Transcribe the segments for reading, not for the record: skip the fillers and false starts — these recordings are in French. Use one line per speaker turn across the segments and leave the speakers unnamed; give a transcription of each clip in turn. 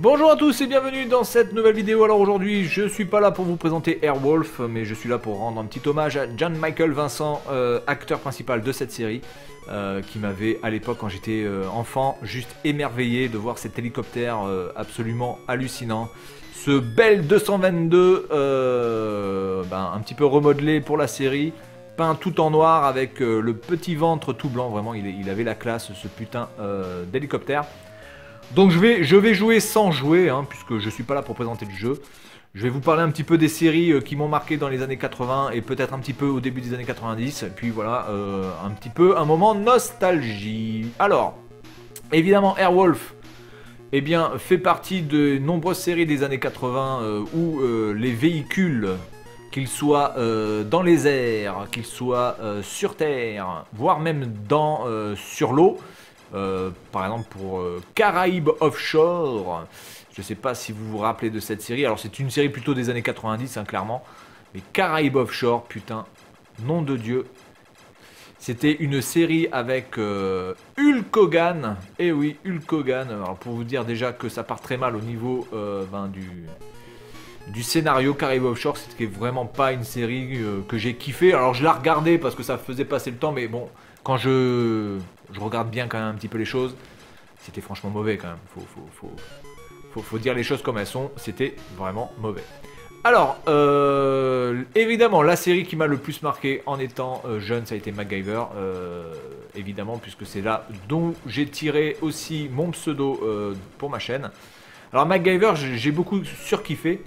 Bonjour à tous et bienvenue dans cette nouvelle vidéo. Alors aujourd'hui je suis pas là pour vous présenter Airwolf, mais je suis là pour rendre un petit hommage à Jan Michael Vincent, acteur principal de cette série, qui m'avait à l'époque quand j'étais enfant juste émerveillé de voir cet hélicoptère absolument hallucinant. Ce Bell 222 un petit peu remodelé pour la série, peint tout en noir avec le petit ventre tout blanc, vraiment il avait la classe ce putain d'hélicoptère. Donc je vais jouer sans jouer, hein, puisque je suis pas là pour présenter le jeu. Je vais vous parler un petit peu des séries qui m'ont marqué dans les années 80 et peut-être un petit peu au début des années 90. Et puis voilà, un petit peu un moment nostalgie. Alors, évidemment Airwolf fait partie de nombreuses séries des années 80 où les véhicules, qu'ils soient dans les airs, qu'ils soient sur terre, voire même sur l'eau, par exemple pour Caraïbes Offshore, je sais pas si vous vous rappelez de cette série, alors c'est une série plutôt des années 90 hein, clairement, mais Caraïbes Offshore, putain, nom de Dieu, c'était une série avec Hulk Hogan, et oui Hulk Hogan, alors pour vous dire déjà que ça part très mal au niveau du scénario. Caraïbes Offshore, c'était vraiment pas une série que j'ai kiffé, alors je la regardais parce que ça faisait passer le temps, mais bon, quand je regarde bien quand même un petit peu les choses, c'était franchement mauvais quand même. Faut dire les choses comme elles sont, c'était vraiment mauvais. Alors, évidemment, la série qui m'a le plus marqué en étant jeune, ça a été MacGyver, évidemment, puisque c'est là dont j'ai tiré aussi mon pseudo pour ma chaîne. Alors MacGyver, j'ai beaucoup surkiffé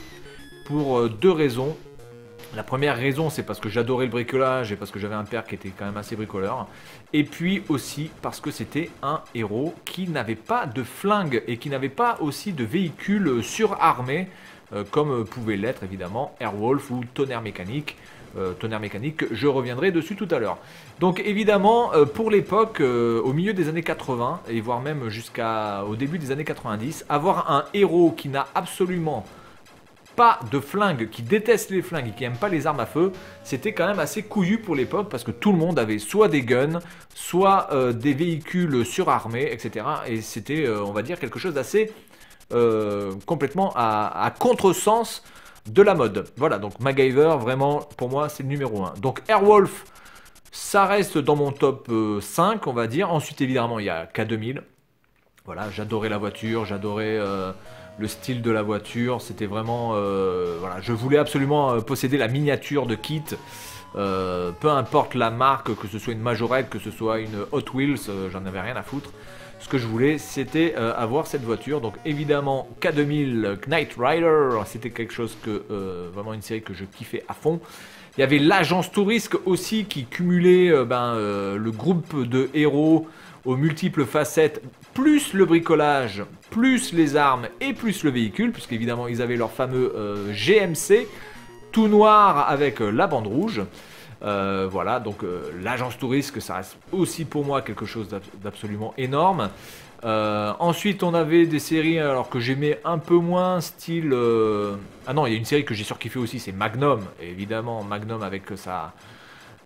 pour deux raisons. La première raison, c'est parce que j'adorais le bricolage et parce que j'avais un père qui était quand même assez bricoleur. Et puis aussi parce que c'était un héros qui n'avait pas de flingue et qui n'avait pas aussi de véhicule surarmé, comme pouvait l'être évidemment Airwolf ou Tonnerre Mécanique. Tonnerre Mécanique, je reviendrai dessus tout à l'heure. Donc évidemment, pour l'époque, au milieu des années 80, et voire même jusqu'au début des années 90, avoir un héros qui n'a absolument pas de flingue, qui déteste les flingues et qui aime pas les armes à feu, c'était quand même assez couillu pour l'époque parce que tout le monde avait soit des guns, soit des véhicules surarmés, etc. Et c'était, on va dire, quelque chose d'assez complètement à contresens de la mode. Voilà, donc MacGyver, vraiment, pour moi, c'est le numéro 1. Donc Airwolf, ça reste dans mon top 5, on va dire. Ensuite, évidemment, il y a K2000. Voilà, j'adorais la voiture, j'adorais le style de la voiture, c'était vraiment... voilà, je voulais absolument posséder la miniature de Kit, peu importe la marque, que ce soit une Majorette, que ce soit une Hot Wheels, j'en avais rien à foutre. Ce que je voulais, c'était avoir cette voiture. Donc évidemment, K2000 Knight Rider, c'était quelque chose que... vraiment une série que je kiffais à fond. Il y avait l'agence Tourisque aussi qui cumulait le groupe de héros aux multiples facettes, plus le bricolage, plus les armes et plus le véhicule, puisqu'évidemment ils avaient leur fameux GMC, tout noir avec la bande rouge. Voilà, donc l'agence Tourisque, ça reste aussi pour moi quelque chose d'absolument énorme. Ensuite on avait des séries alors que j'aimais un peu moins, style... Ah non, il y a une série que j'ai surkiffé aussi, c'est Magnum, et évidemment Magnum avec sa...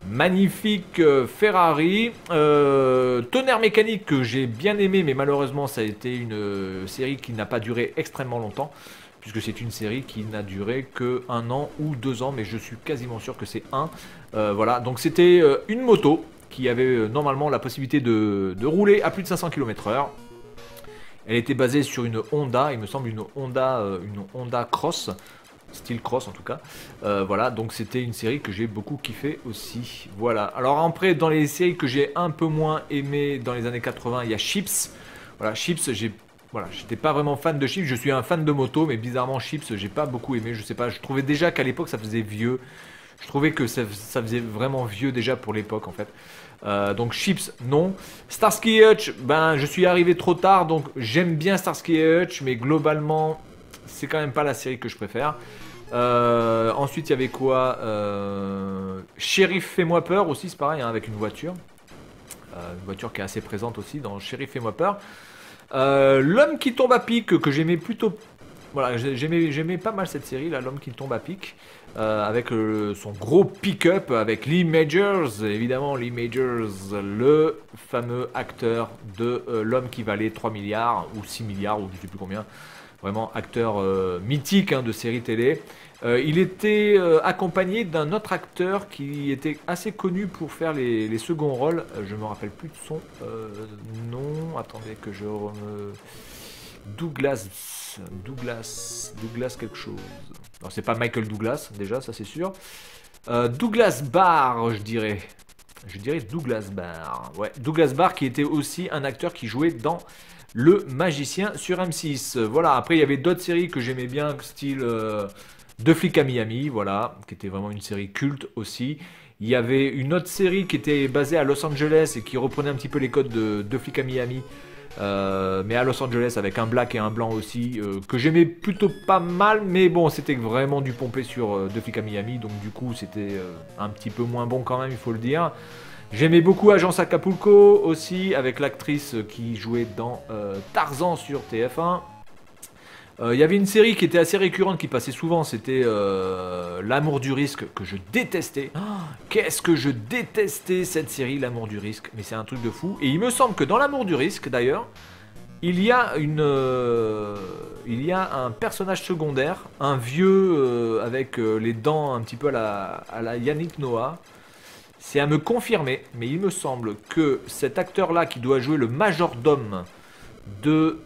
magnifique Ferrari, Tonnerre Mécanique que j'ai bien aimé, mais malheureusement ça a été une série qui n'a pas duré extrêmement longtemps, puisque c'est une série qui n'a duré que 1 an ou 2 ans, mais je suis quasiment sûr que c'est 1. Voilà, donc c'était une moto qui avait normalement la possibilité de rouler à plus de 500 km/h. Elle était basée sur une Honda, il me semble une Honda Cross, style cross en tout cas. Voilà, donc c'était une série que j'ai beaucoup kiffé aussi. Voilà, alors après dans les séries que j'ai un peu moins aimé dans les années 80, il y a Chips. Voilà, Chips, j'étais pas vraiment fan de Chips, je suis un fan de moto, mais bizarrement Chips, j'ai pas beaucoup aimé, je sais pas, je trouvais déjà qu'à l'époque ça faisait vieux. Je trouvais que ça faisait vraiment vieux déjà pour l'époque en fait. Donc Chips, non. Starsky et Hutch, je suis arrivé trop tard, donc j'aime bien Starsky et Hutch, mais globalement, c'est quand même pas la série que je préfère. Ensuite, il y avait quoi Shérif, fais-moi peur aussi, c'est pareil, hein, avec une voiture. Une voiture qui est assez présente aussi dans Shérif, fais-moi peur. L'homme qui tombe à pic, que j'aimais plutôt... Voilà, j'aimais pas mal cette série, là, l'homme qui tombe à pic. Avec son gros pick-up avec Lee Majors, évidemment Lee Majors, le fameux acteur de l'homme qui valait 3 milliards ou 6 milliards ou je sais plus combien vraiment acteur mythique hein, de séries télé. Il était accompagné d'un autre acteur qui était assez connu pour faire les seconds rôles. Je me rappelle plus de son nom. Attendez que je Douglas quelque chose. Alors c'est pas Michael Douglas déjà, ça c'est sûr. Douglas Barr, je dirais. Je dirais Douglas Barr. Ouais, Douglas Barr qui était aussi un acteur qui jouait dans Le Magicien sur M6. Voilà, après il y avait d'autres séries que j'aimais bien, style Deux flics à Miami, voilà, qui était vraiment une série culte aussi. Il y avait une autre série qui était basée à Los Angeles et qui reprenait un petit peu les codes de Deux flics à Miami. Mais à Los Angeles avec un black et un blanc aussi, que j'aimais plutôt pas mal, mais bon, c'était vraiment du pompé sur Deux flics à Miami, donc du coup c'était un petit peu moins bon quand même, il faut le dire. J'aimais beaucoup Agence Acapulco aussi, avec l'actrice qui jouait dans Tarzan sur TF1. Il y avait une série qui était assez récurrente, qui passait souvent, c'était L'amour du risque, que je détestais. Oh, qu'est-ce que je détestais cette série, L'amour du risque. Mais c'est un truc de fou. Et il me semble que dans L'amour du risque, d'ailleurs, il y a un personnage secondaire, un vieux avec les dents un petit peu à la Yannick Noah. C'est à me confirmer, mais il me semble que cet acteur-là qui doit jouer le majordome de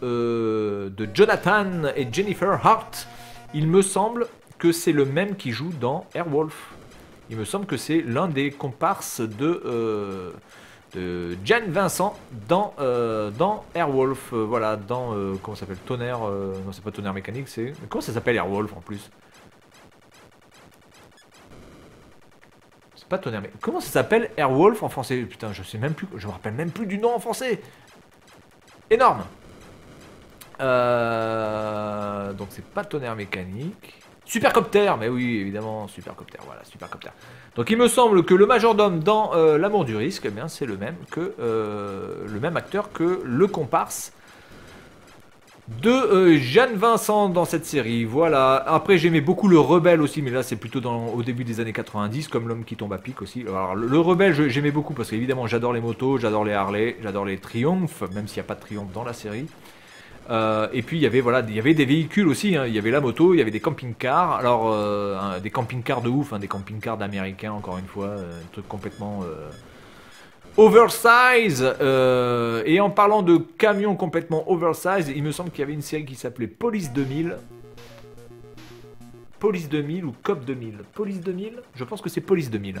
Jonathan et Jennifer Hart, il me semble que c'est le même qui joue dans Airwolf. Il me semble que c'est l'un des comparses de Jan Vincent dans Airwolf. Voilà, dans comment ça s'appelle, Tonnerre. Non, c'est pas Tonnerre mécanique, c'est. Comment ça s'appelle Airwolf en plus? C'est pas Tonnerre, mais comment ça s'appelle Airwolf en français? Putain, je sais même plus, je me rappelle même plus du nom en français. Énorme. Donc c'est pas Tonnerre mécanique. Supercopter, mais oui, évidemment, Supercopter, voilà, Supercopter. Donc il me semble que le majordome dans L'amour du risque, eh bien c'est le même acteur que le comparse de Jeanne Vincent dans cette série. Voilà. Après j'aimais beaucoup le Rebelle aussi, mais là c'est plutôt au début des années 90, comme L'homme qui tombe à pic aussi. Alors le Rebelle j'aimais beaucoup parce qu'évidemment j'adore les motos, j'adore les Harley, j'adore les Triumph, même s'il n'y a pas de Triumph dans la série. Et puis il y avait des véhicules aussi, hein. Il y avait la moto, il y avait des camping-cars, alors des camping-cars de ouf, hein, des camping-cars d'américains encore une fois, un truc complètement oversize. Et en parlant de camions complètement oversize, il me semble qu'il y avait une série qui s'appelait Police 2000. Police 2000 ou Cop 2000. Police 2000, je pense que c'est Police 2000.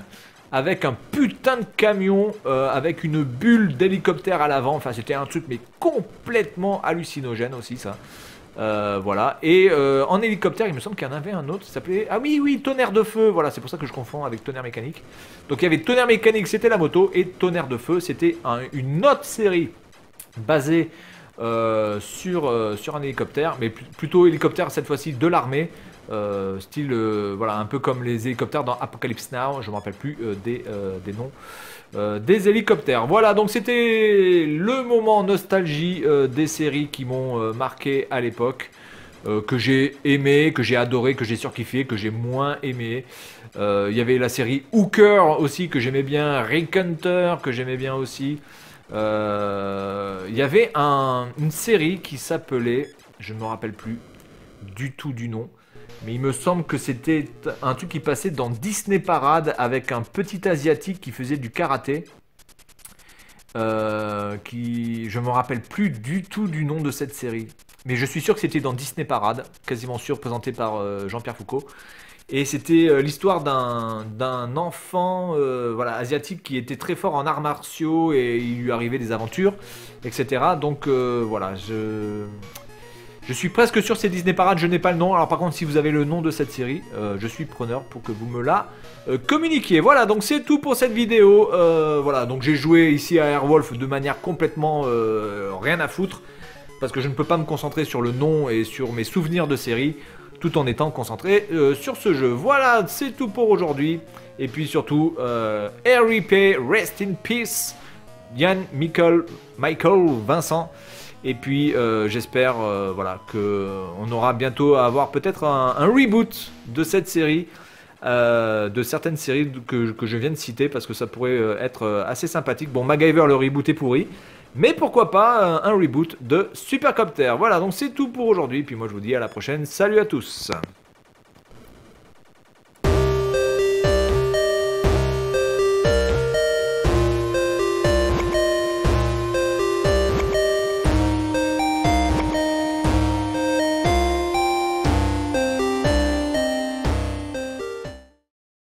Avec un putain de camion, avec une bulle d'hélicoptère à l'avant. Enfin, c'était un truc mais complètement hallucinogène aussi, ça. Voilà. Et en hélicoptère, il me semble qu'il y en avait un autre. Ça s'appelait... Ah oui, Tonnerre de feu. Voilà, c'est pour ça que je confonds avec Tonnerre mécanique. Donc il y avait Tonnerre mécanique, c'était la moto. Et Tonnerre de feu, c'était une autre série basée sur un hélicoptère. Mais plutôt hélicoptère cette fois-ci de l'armée. Style voilà, un peu comme les hélicoptères dans Apocalypse Now, je me rappelle plus des noms des hélicoptères. Voilà, donc c'était le moment nostalgie des séries qui m'ont marqué à l'époque, que j'ai aimé, que j'ai adoré, que j'ai surkiffé, que j'ai moins aimé. Il y avait la série Hooker aussi que j'aimais bien, Rick Hunter que j'aimais bien aussi. Il y avait une série qui s'appelait, je ne me rappelle plus du tout du nom, mais il me semble que c'était un truc qui passait dans Disney Parade avec un petit asiatique qui faisait du karaté. Je me rappelle plus du tout du nom de cette série. Mais je suis sûr que c'était dans Disney Parade, quasiment sûr, présenté par Jean-Pierre Foucault. Et c'était l'histoire d'un enfant voilà, asiatique qui était très fort en arts martiaux et il lui arrivait des aventures, etc. Donc voilà, je suis presque sûr que c'est Disney Parade, je n'ai pas le nom. Alors par contre, si vous avez le nom de cette série, je suis preneur pour que vous me la communiquiez. Voilà, donc c'est tout pour cette vidéo. Voilà, donc j'ai joué ici à Airwolf de manière complètement rien à foutre. Parce que je ne peux pas me concentrer sur le nom et sur mes souvenirs de série, tout en étant concentré sur ce jeu. Voilà, c'est tout pour aujourd'hui. Et puis surtout, R.I.P. Rest in Peace, Yann, Michael, Vincent. Et puis j'espère voilà, qu'on aura bientôt à avoir peut-être un reboot de cette série, de certaines séries que je viens de citer, parce que ça pourrait être assez sympathique. Bon, MacGyver, le reboot est pourri, Mais pourquoi pas un reboot de Supercopter. Voilà, donc c'est tout pour aujourd'hui. Puis moi je vous dis à la prochaine. Salut à tous.